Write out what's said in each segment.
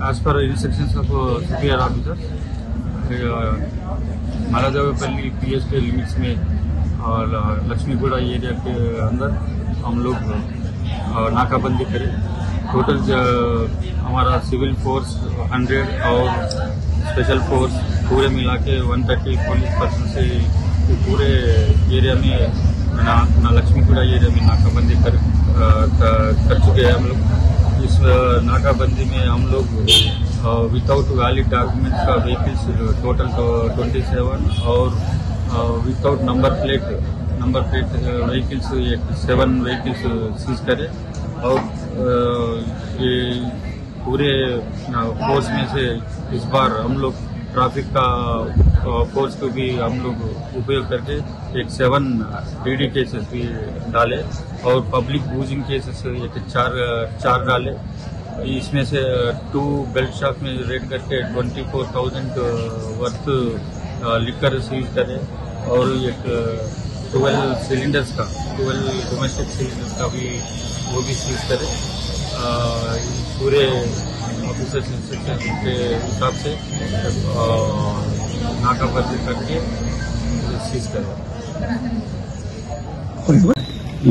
as per instructions of CPR officers, मालादेवपल्ली PSK limits में और लक्ष्मीगुड़ा area के अंदर हम लोग नाकाबंदी करें। टोटल हमारा सिविल फोर्स 100 और स्पेशल फोर्स पूरे मिला के 130 पुलिस पर्सन से पूरे एरिया में लक्ष्मीगुड़ा एरिया में नाकाबंदी कर चुके हैं हम लोग। इस नाकाबंदी में हम लोग विदाउट वैलिड डॉक्यूमेंट्स का व्हीकल्स टोटल 27 और without number plate vehicles 7 vehicles seize करें और ये पूरे फोर्स में से इस बार हम लोग ट्रैफिक का फोर्स को भी हम लोग उपयोग करके एक 7 DD केसेस भी डाले और पब्लिक बूजिंग केसेस एक 4 डाले। इसमें से 2 बेल्ट शॉप में रेड करके 24,000 वर्थ लिकर सीज करे और एक 12 डोमेस्टिक सिलेंडर्स का भी वो भी सीज करे। पूरे ऑफिसर्स इंस्ट्रक्शन के हिसाब से नाकाबंदी करके सीज करें।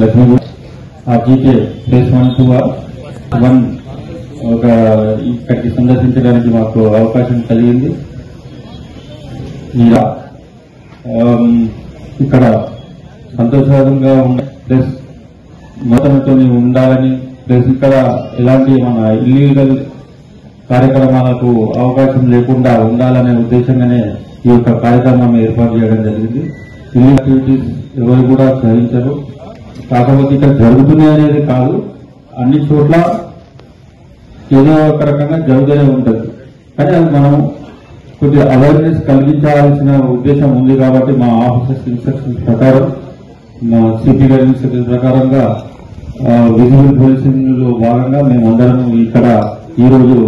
लक्ष्मी आप जी के फेस 1 to 1 ఇక్కడికి సందర్శించడానికి మాకు అవకాశం కలిగింది। ఇక్కడ సంతోషంగా ఉన్న ప్లస్ మొత్తంతో ఉండాలని ప్లస్ ఇక్కడ ఎలాంటి మన ఇల్లీగల్ కార్యక్రమాలకు అవకాశం లేకుండా ఉండాలనే ఉద్దేశంగానే ఈ యొక్క కార్యక్రమం ఏర్పాటు చేయడం జరిగింది। ఇల్లీగల్ యాక్టివిటీస్ ఎవరు కూడా సహించరు। కాకపోతే ఇక్కడ జరుగుతున్నాయి అనేది కాదు, అన్ని చోట్ల ఏదో ఒక రకంగా జరుగుతూనే ఉంటుంది। కానీ అది మనం కొద్దిగా అవేర్నెస్ కలిగించాల్సిన ఉద్దేశం ఉంది కాబట్టి మా ఆఫీసర్స్ ఇన్స్ట్రక్షన్స్ ప్రకారం మా సిపి గారి ఇన్స్ట్రక్షన్స్ ప్రకారంగా విజిబుల్ పోలీసింగ్ లో భాగంగా మేమందరం ఇక్కడ ఈరోజు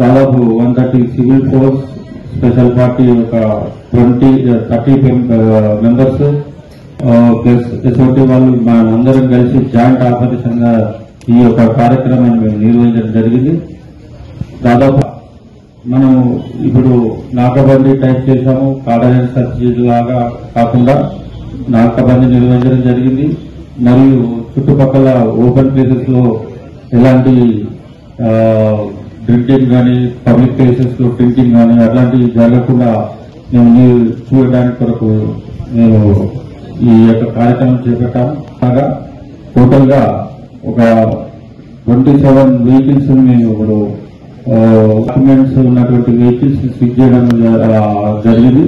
దాదాపు 130 సివిల్ ఫోర్స్ స్పెషల్ పార్టీ ఒక 30 మెంబర్స్ ప్లస్ ఎస్ఓటి వాళ్ళు అందరం కలిసి జాయింట్ ఆపరేషన్ గా ఈ యొక్క కార్యక్రమాన్ని మేము నిర్వహించడం జరిగింది। దాదాపు మనం ఇప్పుడు నాకాబందీ టైప్ చేశాము, కార్డనెన్స్ సర్చ్ లాగా కాకుండా నాకాబందీ నిర్వహించడం జరిగింది। మరియు చుట్టుపక్కల ఓపెన్ ప్లేసెస్ లో ఎలాంటి డ్రింకింగ్ కానీ పబ్లిక్ ప్లేసెస్ లో డ్రింకింగ్ కానీ అట్లాంటివి జరగకుండా మేము చూడడానికి కొరకు మేము ఈ యొక్క కార్యక్రమం చేపట్టాము। కాగా టోటల్ గా ఒక 27 వెహికల్స్ మేము ఇప్పుడు డాక్యుమెంట్స్ ఉన్నటువంటి వెహికల్స్ సీజ్ చేయడం జరిగింది।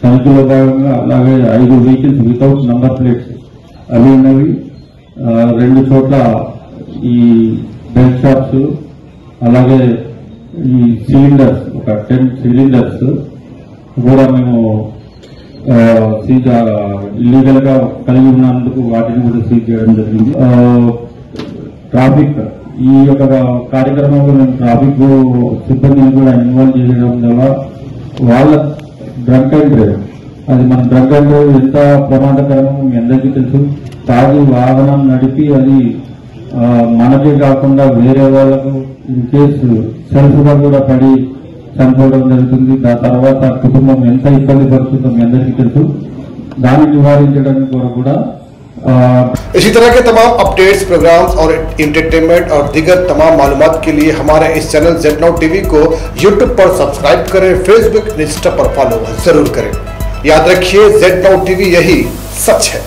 తనిఖీలో భాగంగా అలాగే 5 వెహికల్స్ వితౌట్ నంబర్ ప్లేట్స్ అవి ఉన్నవి, 2 చోట్ల ఈ బెల్ట్ షాప్స్ అలాగే ఈ సిలిండర్స్ ఒక 10 సిలిండర్స్ కూడా మేము సీజ్ ఇల్లీగల్ గా కలిగి ఉన్నందుకు వాటిని కూడా సీజ్ చేయడం జరిగింది। ట్రాఫిక్ ఈ యొక్క కార్యక్రమంలో మేము ట్రాఫిక్ సిబ్బందిని కూడా ఇన్వాల్వ్ చేయడం ద్వారా వాళ్ళ డ్రంక్ అండ్ డ్రైవ్ అది మన డ్రంక్ అండ్ డ్రైవ్ ఎంత ప్రమాదకరమో మీ అందరికీ తెలుసు। తాగి వాహనం నడిపి అది మనకే కాకుండా వేరే వాళ్లకు ఇన్ కేసు సెల్ఫ్ గా కూడా పడి చనిపోవడం జరుగుతుంది। దాని తర్వాత కుటుంబం ఎంత ఇబ్బంది పడుతుందో మీ అందరికీ తెలుసు। దాన్ని నివారించడానికి కూడా इसी तरह के तमाम अपडेट्स, प्रोग्राम्स और एंटरटेनमेंट और दीगर तमाम मालूमात के लिए हमारे इस चैनल Z-Now TV को YouTube पर सब्सक्राइब करें, फेसबुक, इंस्टा पर फॉलो जरूर करें। याद रखिए Z-Now TV यही सच है।